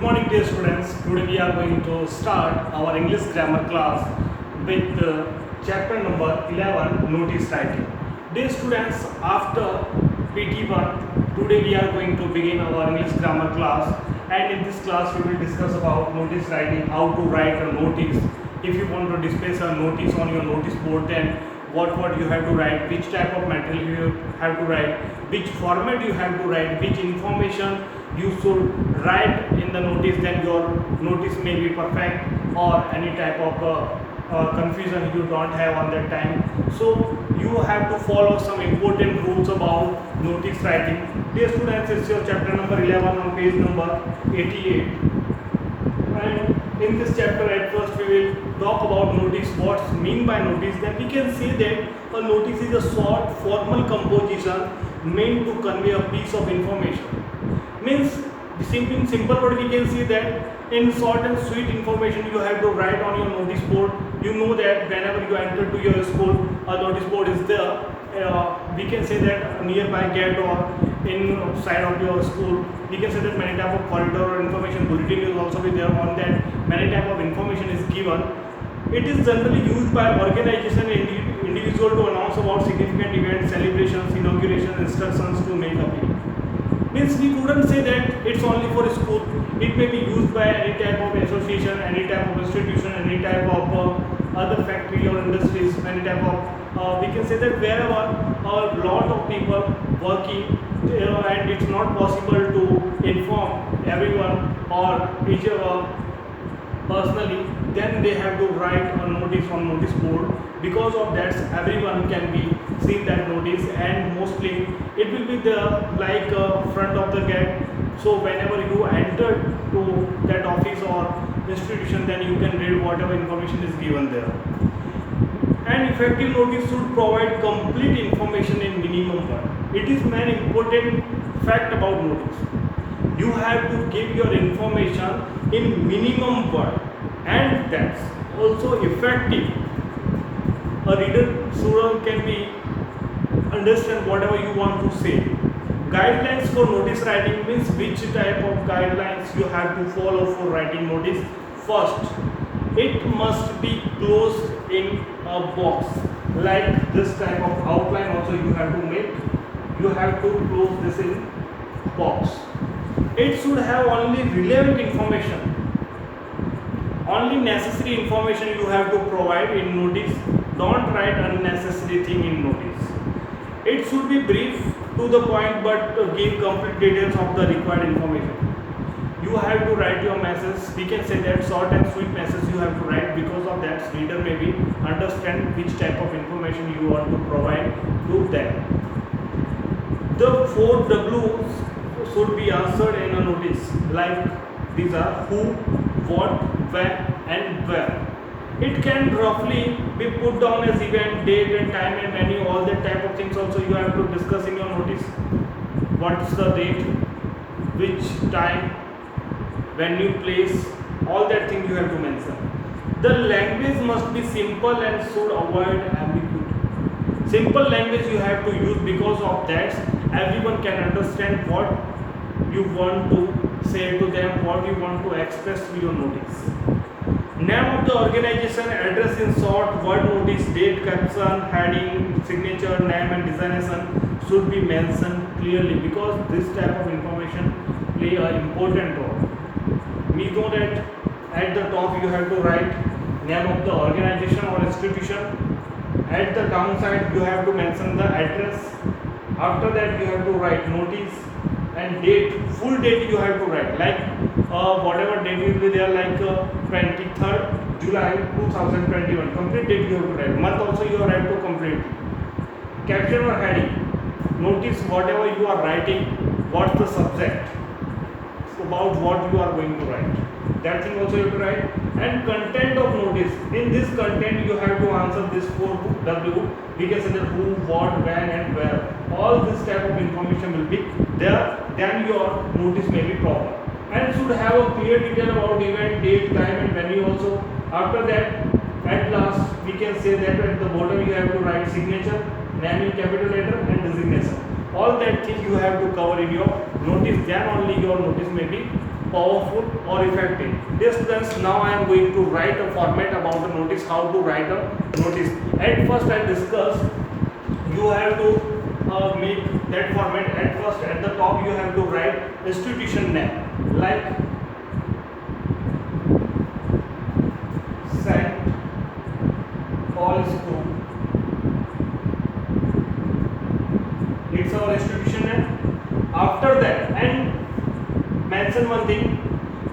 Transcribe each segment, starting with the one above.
morning, dear students. Today we are going to start our English grammar class with chapter number 11, notice writing. Dear students, after PT1, today we are going to begin our English grammar class, and in this class we will discuss about notice writing, how to write a notice. If you want to display a notice on your notice board, then what you have to write, which type of material you have to write, which format you have to write, which information you should write in the notice, then your notice may be perfect or any type of confusion you don't have on that time. So you have to follow some important rules about notice writing. Dear students, it's your chapter number 11 on page number 88. And in this chapter, at first we will talk about notice, what's mean by notice. Then we can say that a notice is a short formal composition meant to convey a piece of information. Means in simple word we can say that in short and sweet information you have to write on your notice board. You know that whenever you enter to your school, a notice board is there. We can say that nearby gate or inside of your school, we can say that many type of corridor or information bulletin will also be there. On that many type of information is given. It is generally used by organization and individual to announce about significant events, celebrations, inaugurations, instructions to make appeal. Means we couldn't say that it's only for school. It may be used by any type of association, any type of institution, any type of other factory or industries, any type of we can say that wherever a lot of people working and it's not possible to inform everyone or each personally, then they have to write a notice on notice board. Because of that, everyone can be seen that notice, and mostly it will be the like front of the gate. So whenever you enter to that office or institution, then you can read whatever information is given there. An effective notice should provide complete information in minimum word. It is an important fact about notice. You have to give your information in minimum word, and that's also effective. A reader can be understand whatever you want to say. Guidelines for notice writing means which type of guidelines you have to follow for writing notice. First, it must be closed in a box, like this type of outline also you have to make. You have to close this in box. It should have only relevant information, only necessary information you have to provide in notice. Don't write unnecessary thing in notice. It should be brief to the point, but give complete details of the required information. You have to write your message. We can say that short and sweet message you have to write. Because of that, reader maybe understand which type of information you want to provide to them. The 4 W's should be answered in a notice. Like these are who, what, when, and where. It can roughly be put down as event, date and time and venue, all that type of things also you have to discuss in your notice. What's the date, which time, venue, place, all that thing you have to mention. The language must be simple and should avoid ambiguity. Simple language you have to use. Because of that, everyone can understand what you want to say to them, what you want to express to your notice. Name of the organization, address in short, word notice, date, caption, heading, signature, name and designation should be mentioned clearly, because this type of information play an important role. We know that at the top you have to write name of the organization or institution. At the downside you have to mention the address. After that you have to write notice and date, full date you have to write, like whatever date will be there, like 23rd July 2021, complete date you have to write. Month also you have to complete. Caption or heading, notice whatever you are writing, what's the subject, about what you are going to write, that thing also you have to write. And content of notice, in this content you have to answer this 4 W. We can say that who, what, when and where. All this type of information will be there, then your notice may be proper. And should have a clear detail about event, date, time and venue also. After that, at last we can say that at the bottom you have to write signature, name in capital letter and designation. All that thing you have to cover in your notice, then only your notice may be powerful or effective. Dear students, now I am going to write a format about the notice, how to write a notice. At first I discussed you have to make that format. At first at the top you have to write institution name like St. Paul School. It's our institution name. After that, and mention one thing,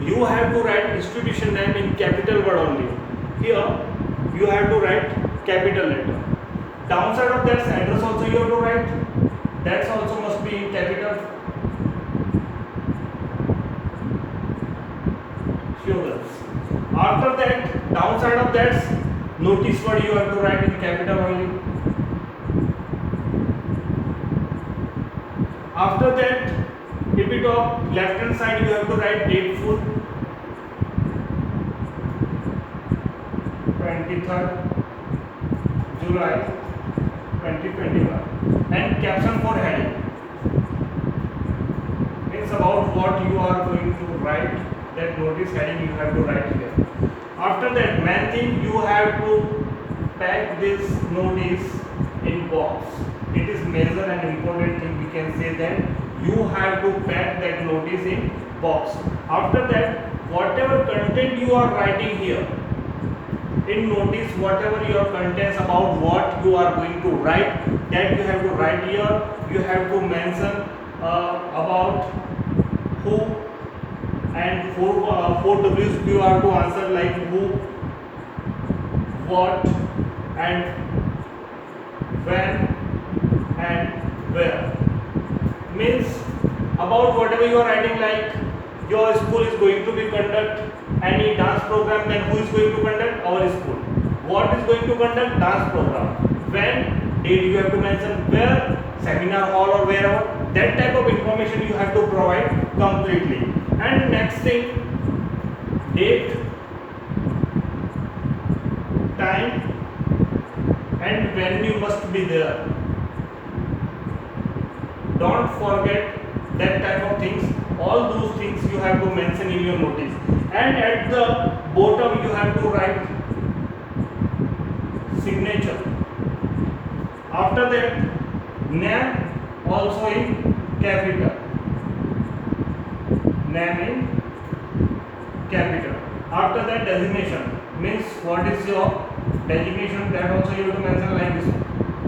you have to write institution name in capital word only. Here you have to write capital letter. Downside of that address also you have to write. That also must be in capital. Sure. After that, downside of that notice word you have to write in capital only. After that, if we talk left hand side, you have to write date full 23rd July 2021 and caption for heading. It's about what you are going to write. That notice heading you have to write here. After that, main thing, you have to pack this notice in box. It is major and important thing, we can say that you have to pack that notice in box. After that, whatever content you are writing here in notice, whatever your contents about what you are going to write, that you have to write here. You have to mention about who, and four W's you have to answer like who, what, and when, and where. Means about whatever you are writing, like your school is going to be conduct any dance program, then who is going to conduct? Our school. What is going to conduct? Dance program. When? Date you have to mention, where? Seminar hall or wherever. That type of information you have to provide completely. And next thing, date, time, and venue must be there. Don't forget that type of things. All those things you have to mention in your notice. And at the bottom you have to write signature. After that, name also in capital. Name in capital. After that, designation means what is your designation, that also you have to mention like this: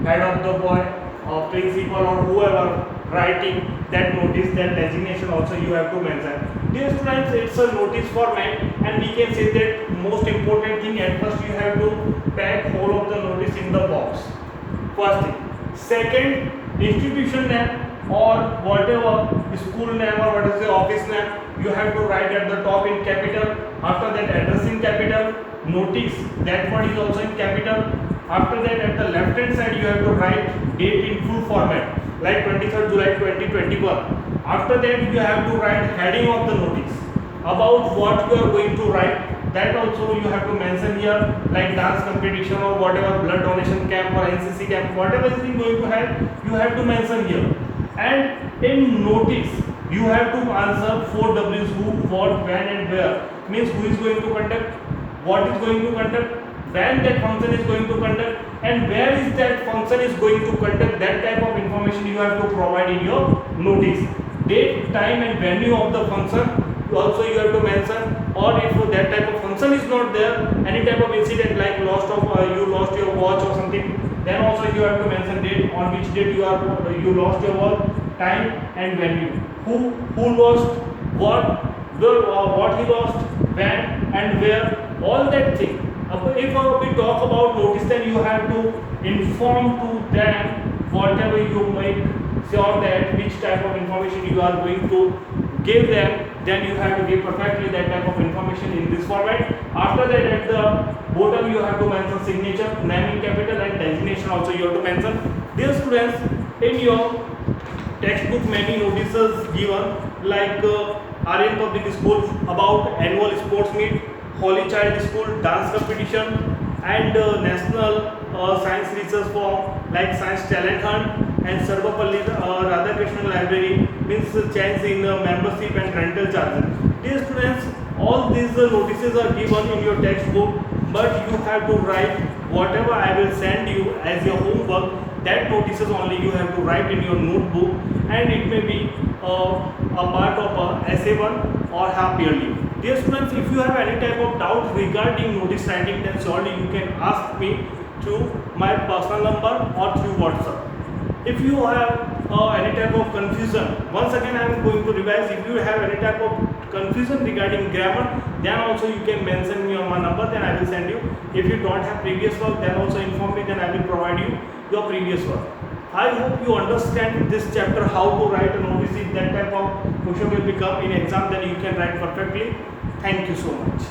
head of the boy or principal or whoever writing that notice, that designation also you have to mention. Dear students, it's a notice format, and we can say that most important thing, at first you have to pack whole of the notice in the box. First thing. Second, institution name or whatever school name or what is the office name, you have to write at the top in capital. After that, address in capital. Notice, that word is also in capital. After that, at the left hand side you have to write date in full format like 23rd July 2021. After that, you have to write heading of the notice about what you are going to write. That also you have to mention here, like dance competition or whatever, blood donation camp or NCC camp, whatever is going to have, you have to mention here. And in notice, you have to answer 4 W's: who, what, when, and where. Means who is going to conduct, what is going to conduct, when that function is going to conduct, and where is that function is going to conduct. That type of information you have to provide in your notice. Date, time, and venue of the function also you have to mention. Or if that type of function is not there, any type of incident like you lost your watch or something, then also you have to mention date, on which date you lost your watch, time and venue, who lost what, what he lost, when and where, all that thing. If we talk about notice, then you have to inform to them whatever you make sure that which type of information you are going to give them, then you have to give perfectly that type of information in this format. After that, at the bottom you have to mention signature, name in capital, and designation also you have to mention. Dear students, in your textbook many notices given like Aryan Public School about annual sports meet, Holy Child School dance competition, and national science research form like science talent hunt, and Sarvapalli Radhakrishnan Library means change in membership and rental charges. Dear students, all these notices are given in your textbook, but you have to write whatever I will send you as your homework. That notices only you have to write in your notebook, and it may be a part of a essay1 or half yearly. Dear students, if you have any type of doubt regarding notice writing, then surely you can ask me through my personal number or through WhatsApp. If you have any type of confusion, once again I am going to revise. If you have any type of confusion regarding grammar, then also you can mention me on my number, then I will send you. If you don't have previous work, then also inform me, then I will provide you your previous work. I hope you understand this chapter, how to write a notice. If that type of question will become in exam, then you can write perfectly. Thank you so much.